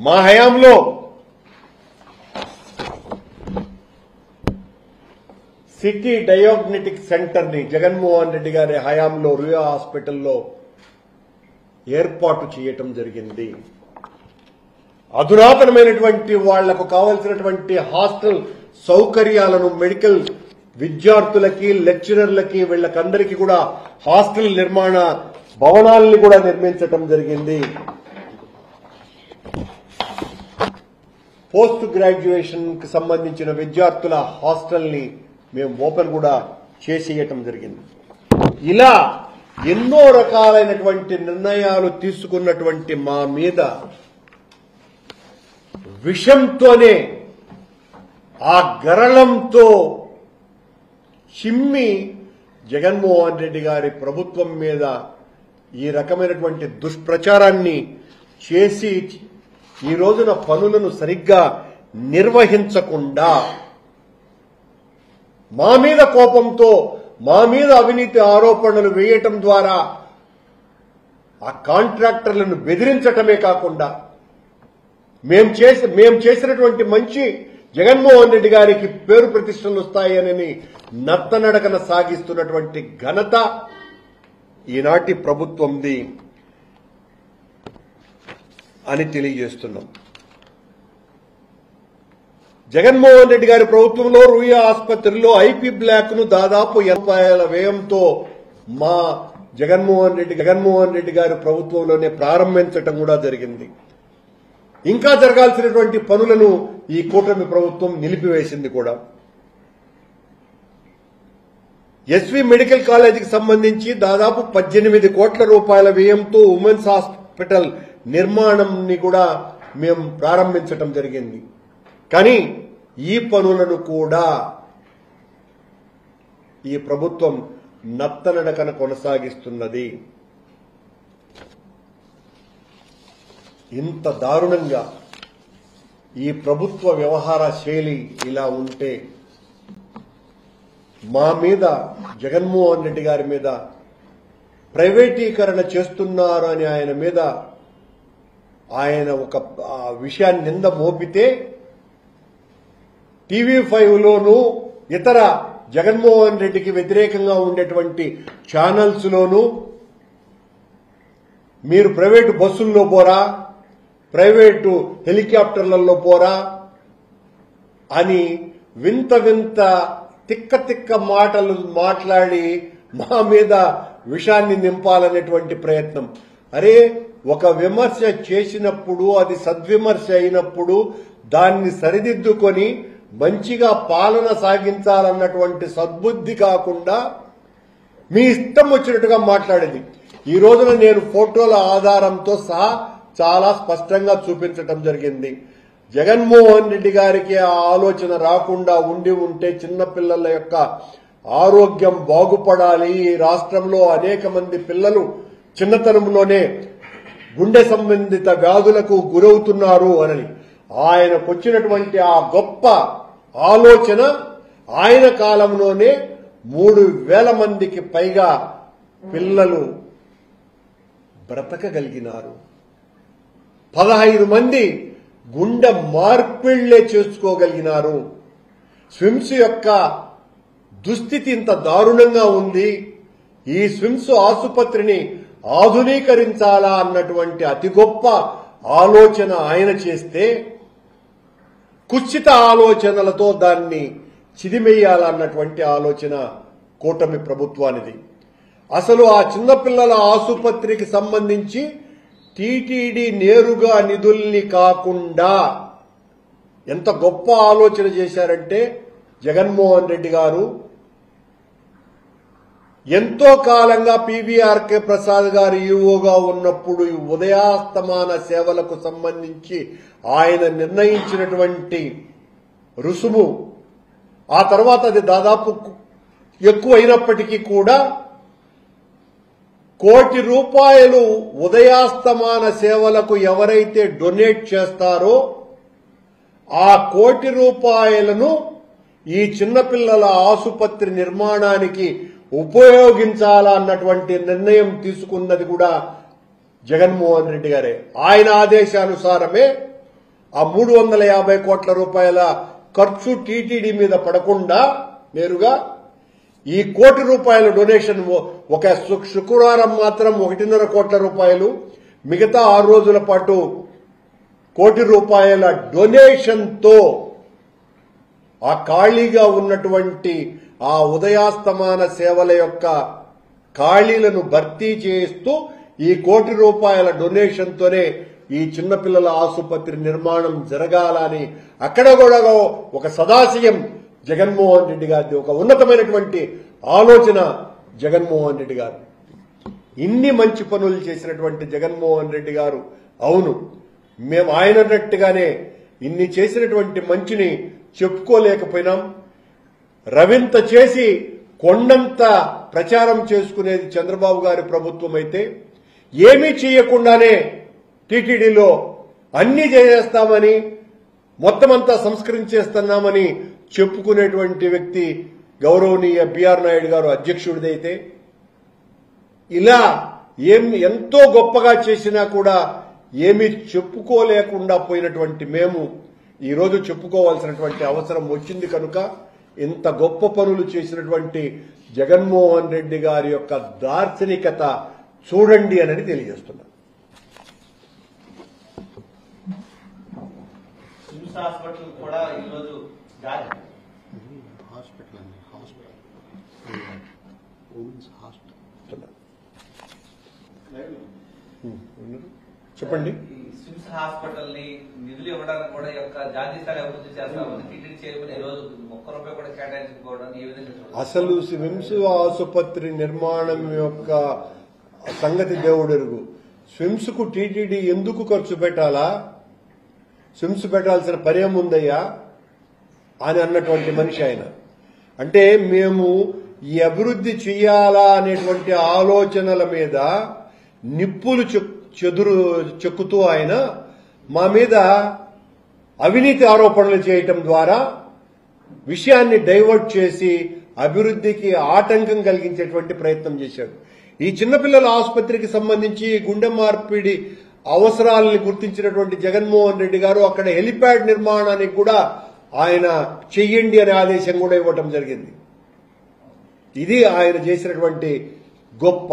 మా హయాంలో city diagnostic centre ని జగన్మోహన్ రెడ్డి గారి హయాంలో రుయా హాస్పిటల్లో ఏర్పాటు చేయటం జరిగింది. అధునాతనమైనటువంటి వాళ్లకు కావాల్సినటువంటి హాస్టల్ సౌకర్యాలను మెడికల్ విద్యార్థులకి లెక్చరర్లకి వీళ్ళకందరికీ కూడా హాస్టల్ నిర్మాణ భవనాలను కూడా నిర్మించటం జరిగింది. పోస్ట్ గ్రాడ్యుయేషన్ కి సంబంధించిన విద్యార్థుల హాస్టల్ ని మేము ఓపెన్ కూడా చేసేయటం జరిగింది. ఇలా ఎన్నో రకాలైనటువంటి నిర్ణయాలు తీసుకున్నటువంటి మా మీద విషంతోనే ఆ గరళంతో చిమ్మి జగన్మోహన్ రెడ్డి గారి ప్రభుత్వం మీద ఈ రకమైనటువంటి దుష్ప్రచారాన్ని చేసి ఈ రోజున పనులను సరిగ్గా నిర్వహించకుండా మా మీద కోపంతో మా మీద అవినీతి ఆరోపణలు వేయటం ద్వారా ఆ కాంట్రాక్టర్లను బెదిరించటమే కాకుండా మేం చేసినటువంటి మంచి జగన్మోహన్ రెడ్డి గారికి పేరు ప్రతిష్టలు వస్తాయని నత్తనడకన సాగిస్తున్నటువంటి ఘనత ఈనాటి ప్రభుత్వంది అని తెలియజేస్తున్నాం. జగన్మోహన్ రెడ్డి గారి ప్రభుత్వంలో రుయా ఆసుపత్రిలో ఐపీ బ్లాక్ ను దాదాపు 80 రూపాయల వ్యయంతో మా జగన్మోహన్ రెడ్డి గారి ప్రభుత్వంలోనే ప్రారంభించటం కూడా జరిగింది. ఇంకా జరగాల్సినటువంటి పనులను ఈ కూటమి ప్రభుత్వం నిలిపివేసింది కూడా. ఎస్వి మెడికల్ కాలేజీకి సంబంధించి దాదాపు 18 కోట్ల రూపాయల వ్యయంతో ఉమెన్స్ హాస్పిటల్ నిర్మాణంని కూడా మేము ప్రారంభించటం జరిగింది. కానీ ఈ పనులను కూడా ఈ ప్రభుత్వం నత్తనడకన కొనసాగిస్తున్నది. ఇంత దారుణంగా ఈ ప్రభుత్వ వ్యవహార శైలి ఇలా ఉంటే మా మీద జగన్మోహన్ రెడ్డి గారి మీద ప్రైవేటీకరణ చేస్తున్నారు అని ఆయన ఒక విషయాన్ని నింద మోపితే టీవీ5లోనూ ఇతర జగన్మోహన్ రెడ్డికి వ్యతిరేకంగా ఉండేటువంటి ఛానల్స్ లోనూ మీరు ప్రైవేటు బస్సుల్లో పోరా, ప్రైవేటు హెలికాప్టర్లలో పోరా అని వింత వింత తిక్క తిక్క మాటలు మాట్లాడి మా మీద విషాన్ని నింపాలనేటువంటి ప్రయత్నం. అరే, ఒక విమర్శ చేసినప్పుడు అది సద్విమర్శ అయినప్పుడు దాన్ని సరిదిద్దుకొని మంచిగా పాలన సాగించాలన్నటువంటి సద్బుద్ధి కాకుండా మీ ఇష్టం వచ్చినట్టుగా మాట్లాడేది. ఈ రోజున నేను ఫోటోల ఆధారంతో సహా చాలా స్పష్టంగా చూపించటం జరిగింది. జగన్మోహన్ రెడ్డి గారికి ఆ ఆలోచన రాకుండా ఉంటే చిన్నపిల్లల యొక్క ఆరోగ్యం బాగుపడాలి, ఈ రాష్ట్రంలో అనేక మంది పిల్లలు చిన్నతనంలోనే గుండె సంబంధిత వ్యాధులకు గురవుతున్నారు అని ఆయనకొచ్చినటువంటి ఆ గొప్ప ఆలోచన ఆయన కాలంలోనే 3,000 మందికి పైగా పిల్లలు బ్రతకగలిగినారు. 15 మంది గుండె మార్పిళ్లే చేసుకోగలిగినారు. స్విమ్స్ యొక్క దుస్థితి ఇంత దారుణంగా ఉంది. ఈ స్విమ్స్ ఆసుపత్రిని ఆధునీకరించాలా అన్నటువంటి అతి గొప్ప ఆలోచన ఆయన చేస్తే కుత్సిత ఆలోచనలతో దాన్ని చిదిమేయాలన్నటువంటి ఆలోచన కూటమి ప్రభుత్వానిది. అసలు ఆ చిన్నపిల్లల ఆసుపత్రికి సంబంధించి టీటీడీ నేరుగా నిధుల్ని కాకుండా ఎంత గొప్ప ఆలోచన చేశారంటే జగన్మోహన్ రెడ్డి గారు ఎంతో కాలంగా పీవీఆర్కే ప్రసాద్ గారు ఈవోగా ఉన్నప్పుడు ఈ ఉదయాస్తమాన సేవలకు సంబంధించి ఆయన నిర్ణయించినటువంటి రుసుము ఆ తర్వాత అది దాదాపు ఎక్కువైనప్పటికీ కూడా ₹1 కోటి ఉదయాస్తమాన సేవలకు ఎవరైతే డొనేట్ చేస్తారో ఆ ₹1 కోటి ఈ చిన్నపిల్లల ఆసుపత్రి నిర్మాణానికి ఉపయోగించాలన్నటువంటి నిర్ణయం తీసుకున్నది కూడా జగన్మోహన్ రెడ్డి గారే. ఆయన ఆదేశానుసారమే ఆ 350 కోట్ల రూపాయల ఖర్చు టీటీడీ మీద పడకుండా నేరుగా ఈ ₹1 కోటి డొనేషన్ ఒక శుక్రవారం మాత్రం 1.5 కోట్ల రూపాయలు, మిగతా 6 రోజుల పాటు ₹1 కోటి డొనేషన్తో ఆ ఖాళీగా ఉన్నటువంటి ఆ ఉదయాస్తమాన సేవల యొక్క ఖాళీలను భర్తీ చేస్తూ ఈ ₹1 కోటి డొనేషన్తోనే ఈ చిన్నపిల్లల ఆసుపత్రి నిర్మాణం జరగాలని అక్కడ కూడా ఒక సదాశయం జగన్మోహన్ రెడ్డి గారిది, ఒక ఉన్నతమైనటువంటి ఆలోచన జగన్మోహన్ రెడ్డి గారు. ఇన్ని మంచి పనులు చేసినటువంటి జగన్మోహన్ రెడ్డి గారు, అవును మేము ఆయన అన్నట్టుగానే ఇన్ని చేసినటువంటి మంచిని చెప్పుకోలేకపోయినాం. రవింత చేసి కొండంత ప్రచారం చేసుకునేది చంద్రబాబు గారి ప్రభుత్వం అయితే, ఏమీ చేయకుండానే టీటీడీలో అన్ని చేసేస్తామని, మొత్తమంతా సంస్కరించేస్తున్నామని చెప్పుకునేటువంటి వ్యక్తి గౌరవనీయ బిఆర్ నాయుడు గారు అధ్యక్షుడిదైతే, ఇలా ఎంతో గొప్పగా చేసినా కూడా ఏమీ చెప్పుకోలేకుండా పోయినటువంటి మేము ఈరోజు చెప్పుకోవాల్సినటువంటి అవసరం వచ్చింది కనుక ఇంత గొప్ప పనులు చేసినటువంటి జగన్మోహన్ రెడ్డి గారి యొక్క దార్శనికత చూడండి అని తెలియజేస్తున్నా. హాస్పిటల్ కూడా ఈరోజు చెప్పండి. స్విమ్స్ హాస్పిటల్ ని నిధులు ఇవ్వడానికి కూడా యొక్క జాతీయ స్థాయి అభివృద్ధి చేస్తామని టీటీడీ చేయమని ఈ రోజు ₹1 కూడా కేటాయించకపోవడం ఈ విధంగా అసలు స్విమ్స్ ఆసుపత్రి నిర్మాణం యొక్క సంగతి దేవుడెరుగు. స్విమ్స్ కు టీటీడీ ఎందుకు ఖర్చు పెట్టాలా, స్విమ్స్ పెట్టాల్సిన పనేముందయ్యా అని అన్నటువంటి మనిషి ఆయన. అంటే మేము ఈ అభివృద్ధి చెయ్యాలా అనేటువంటి ఆలోచనల మీద నిప్పులు చెక్కుతూ ఆయన మా మీద అవినీతి ఆరోపణలు చేయటం ద్వారా విషయాన్ని డైవర్ట్ చేసి అభివృద్ధికి ఆటంకం కలిగించేటువంటి ప్రయత్నం చేశాడు. ఈ చిన్నపిల్లల ఆసుపత్రికి సంబంధించి గుండె మార్పిడి అవసరాలను గుర్తించినటువంటి జగన్మోహన్ రెడ్డి గారు అక్కడ హెలిప్యాడ్ నిర్మాణానికి కూడా ఆయన చెయ్యండి అనే ఆదేశం కూడా ఇవ్వటం జరిగింది. ఇది ఆయన చేసినటువంటి గొప్ప